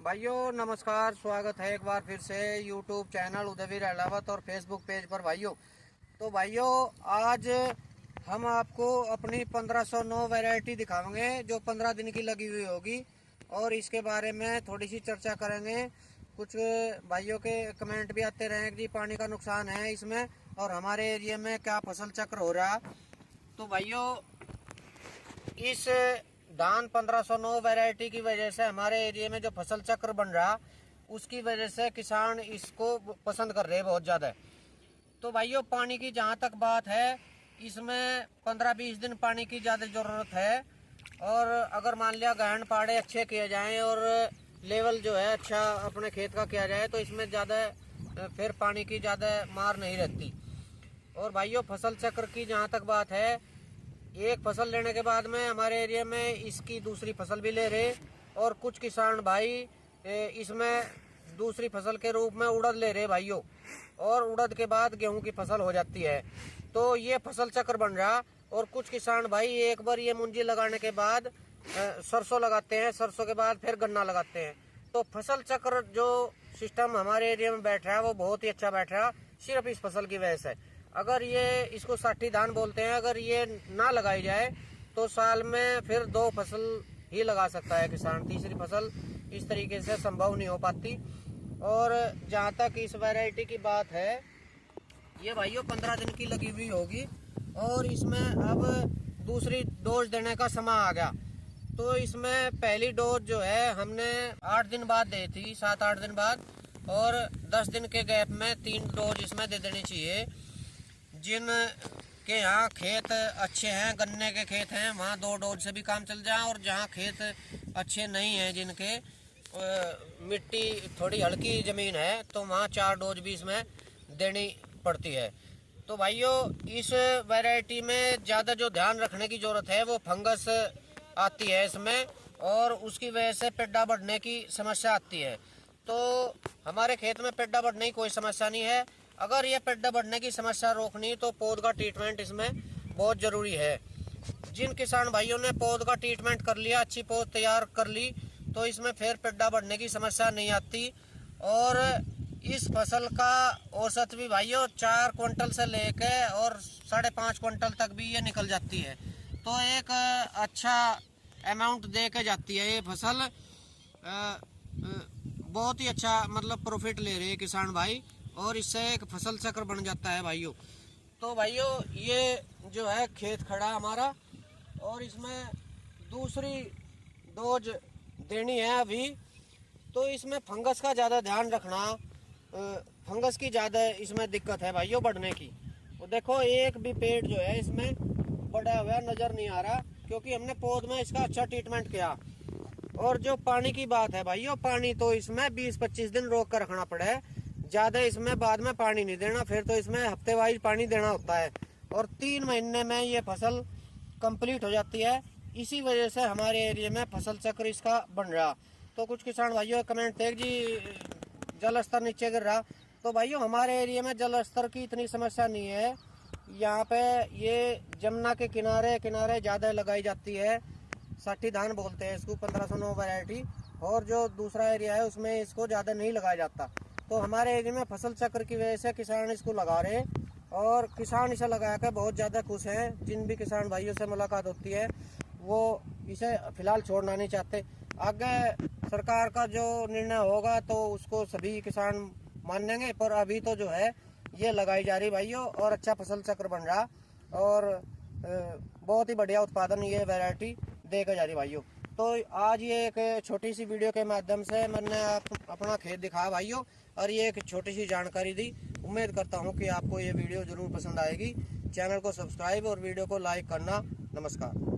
भाइयों नमस्कार, स्वागत है एक बार फिर से यूट्यूब चैनल उदयवीर अहलावत और फेसबुक पेज पर। भाइयों आज हम आपको अपनी 1509 वैरायटी दिखाएंगे जो 15 दिन की लगी हुई होगी और इसके बारे में थोड़ी सी चर्चा करेंगे। कुछ भाइयों के कमेंट भी आते रहे कि पानी का नुकसान है इसमें और हमारे एरिया में क्या फसल चक्र हो रहा। तो भाइयों इस धान 1509 वैरायटी की वजह से हमारे एरिया में जो फसल चक्र बन रहा उसकी वजह से किसान इसको पसंद कर रहे हैं बहुत ज़्यादा। तो भाइयों पानी की जहाँ तक बात है, इसमें 15-20 दिन पानी की ज़्यादा ज़रूरत है और अगर मान लिया गहन पाड़े अच्छे किए जाएं और लेवल जो है अच्छा अपने खेत का किया जाए तो इसमें ज़्यादा फिर पानी की ज़्यादा मार नहीं रहती। और भाइयों फसल चक्र की जहाँ तक बात है, एक फसल लेने के बाद में हमारे एरिया में इसकी दूसरी फसल भी ले रहे और कुछ किसान भाई इसमें दूसरी फसल के रूप में उड़द ले रहे भाइयों, और उड़द के बाद गेहूं की फसल हो जाती है। तो ये फसल चक्र बन रहा। और कुछ किसान भाई एक बार ये मुंजी लगाने के बाद सरसों लगाते हैं, सरसों के बाद फिर गन्ना लगाते हैं। तो फसल चक्र जो सिस्टम हमारे एरिया में बैठ रहा है वो बहुत ही अच्छा बैठ रहा सिर्फ इस फसल की वजह से। अगर ये इसको साठी धान बोलते हैं, अगर ये ना लगाई जाए तो साल में फिर 2 फसल ही लगा सकता है किसान, तीसरी फसल इस तरीके से संभव नहीं हो पाती। और जहाँ तक इस वैरायटी की बात है, ये भाइयों 15 दिन की लगी हुई होगी और इसमें अब दूसरी डोज देने का समय आ गया। तो इसमें पहली डोज जो है हमने 8 दिन बाद दी थी, 7-8 दिन बाद, और 10 दिन के गैप में 3 डोज इसमें दे देनी चाहिए। जिन के यहाँ खेत अच्छे हैं, गन्ने के खेत हैं, वहाँ 2 डोज से भी काम चल जाए, और जहाँ खेत अच्छे नहीं हैं, जिनके मिट्टी थोड़ी हल्की ज़मीन है, तो वहाँ 4 डोज भी इसमें देनी पड़ती है। तो भाइयों इस वैरायटी में ज़्यादा जो ध्यान रखने की ज़रूरत है वो फंगस आती है इसमें, और उसकी वजह से पेड्डा बढ़ने की समस्या आती है। तो हमारे खेत में पेड्डा बढ़ने की कोई समस्या नहीं है। अगर ये पेड्डा बढ़ने की समस्या रोकनी तो पौध का ट्रीटमेंट इसमें बहुत ज़रूरी है। जिन किसान भाइयों ने पौध का ट्रीटमेंट कर लिया, अच्छी पौध तैयार कर ली, तो इसमें फिर पेड्डा बढ़ने की समस्या नहीं आती। और इस फसल का औसत भी भाइयों 4 क्विंटल से लेके और 5.5 क्विंटल तक भी ये निकल जाती है। तो एक अच्छा अमाउंट दे के जाती है ये फसल। बहुत ही अच्छा मतलब प्रॉफिट ले रहे हैं किसान भाई, और इससे एक फसल चक्र बन जाता है भाइयों। तो भाइयों ये जो है खेत खड़ा हमारा, और इसमें दूसरी डोज देनी है अभी। तो इसमें फंगस का ज़्यादा ध्यान रखना, फंगस की ज़्यादा इसमें दिक्कत है भाइयों बढ़ने की। वो देखो एक भी पेड़ जो है इसमें बढ़ा हुआ नज़र नहीं आ रहा, क्योंकि हमने पौध में इसका अच्छा ट्रीटमेंट किया। और जो पानी की बात है भाइयों, पानी तो इसमें 20-25 दिन रोक कर रखना पड़े, ज़्यादा इसमें बाद में पानी नहीं देना, फिर तो इसमें हफ्ते वाइज पानी देना होता है। और 3 महीने में ये फसल कंप्लीट हो जाती है। इसी वजह से हमारे एरिया में फसल चक्र इसका बन रहा। तो कुछ किसान भाइयों कमेंट थे जी जल स्तर नीचे गिर रहा। तो भाइयों हमारे एरिया में जल स्तर की इतनी समस्या नहीं है। यहाँ पे ये जमुना के किनारे किनारे ज़्यादा लगाई जाती है, साठी धान बोलते हैं इसको, 1509 वैरायटी। और जो दूसरा एरिया है उसमें इसको ज़्यादा नहीं लगाया जाता। तो हमारे एरिया में फसल चक्र की वजह से किसान इसको लगा रहे, और किसान इसे लगा कर बहुत ज़्यादा खुश हैं। जिन भी किसान भाइयों से मुलाकात होती है वो इसे फिलहाल छोड़ना नहीं चाहते। आगे सरकार का जो निर्णय होगा तो उसको सभी किसान मानेंगे, पर अभी तो जो है ये लगाई जा रही भाइयों, और अच्छा फसल चक्र बन रहा, और बहुत ही बढ़िया उत्पादन ये वैरायटी देकर जा रही भाइयों। तो आज ये एक छोटी सी वीडियो के माध्यम से मैंने अपना खेत दिखाया भाइयों, और ये एक छोटी सी जानकारी दी। उम्मीद करता हूँ कि आपको ये वीडियो ज़रूर पसंद आएगी। चैनल को सब्सक्राइब और वीडियो को लाइक करना। नमस्कार।